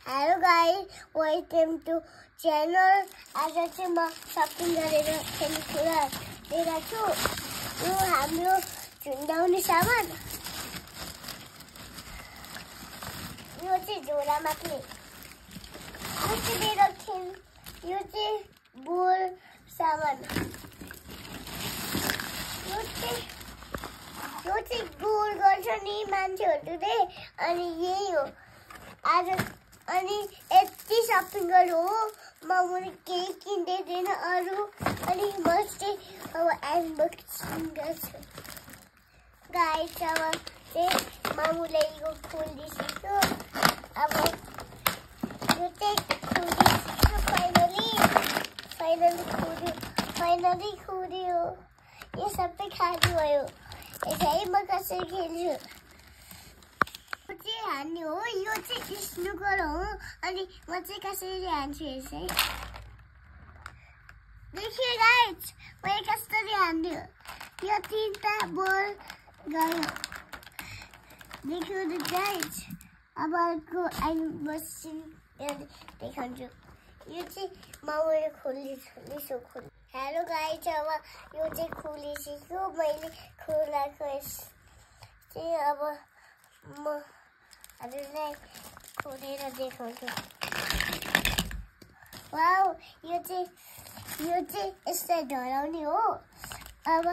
Hello guys, welcome to channel. आज चाहिँ म शपिङ गरेर खेल्ने कुरा लिएर छु। यो हाम्रो झुन्डाउने सामान। यो चाहिँ झोलामा थियो। यो चाहिँ मेरो यो चाहिँ बोल सामान। यो चाहिँ गोल गर्छ नि मान्छेहरूले अनि यही हो। आज अनि यति शपिङ गर्नु हो मैले केही किन्दैन अरू अनि म चाहिँ अब अनबक्सिङ गर्छु गाइस। अब चाहिँ मामुले यो खोलिदिएको अब यो चाहिँ खोलिदिएको फाइनली खोल्यो। यो सबै खाली भयो। यसै म कसरी खेल्छु चाहिँ हान्ने हो। यो चाहिँ स्नुकर हो अनि म चाहिँ कसरी हान्छु यसै देखिए गाइस म कसरी हान्छु। यो तीनटा बल गयो देखियो नि गाइस। अब अर्को अनबक्सिङ देखाउँछु। यो चाहिँ मैले खोलिसकेको छु। हेलो गाइस अब यो चाहिँ खोलिसक्यो मैले खोलाको चाहिँ अब म हजुरलाई खोलेर देखाउँछु। वाउ यो चाहिँ यसलाई ढलाउने हो। अब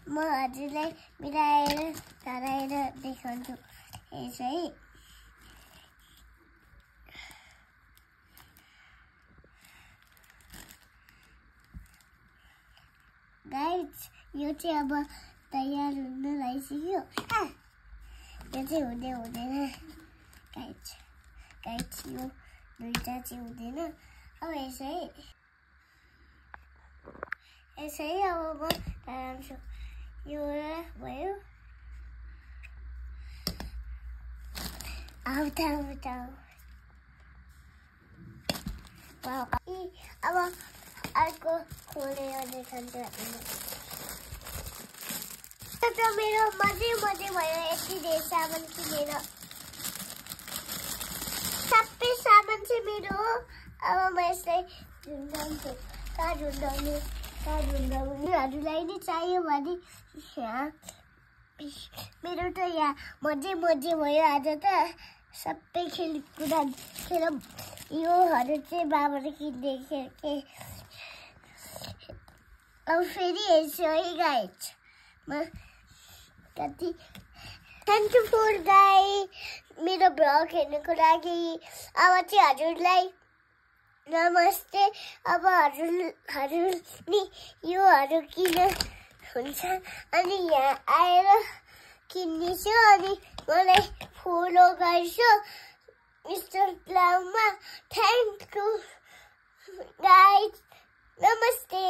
म हजुरलाई मिलाएर ढलाएर देखाउँछु यसै। गाइस यो चाहिँ अब तयार हुन लागिसक्यो। यो चाहिँ हुँदैन गाइस यो दुईटा चाहिँ हुँदैन। अब यसै अब म ढाल्छु। यो भयो आउट अब अर्को खोलेर देखाउँछु। मेरो मजे भयो यति धेरै सामान किनेर। सबै सामान चाहिँ मेरो हो। अब म यसलाई झुन्डाउँछु। हजुरलाई नि चाहियो भने मेरो त यहाँ मजे भयो। आज त सबै खेलकुदा योहरू चाहिँ बाबाले किनिदिएको अब फेरि हेर्छु है गाइस म कति। थ्याङ्क यू फर मेरो भ्लग हेर्नुको लागि। अब चाहिँ हजुरलाई नमस्ते। अब हजुर नि योहरू किन हुन्छ अनि यहाँ आएर किन्नेछु अनि मलाई फलो गर्छु इन्स्टाग्राममा। थ्याङ्क यू गाइस, नमस्ते।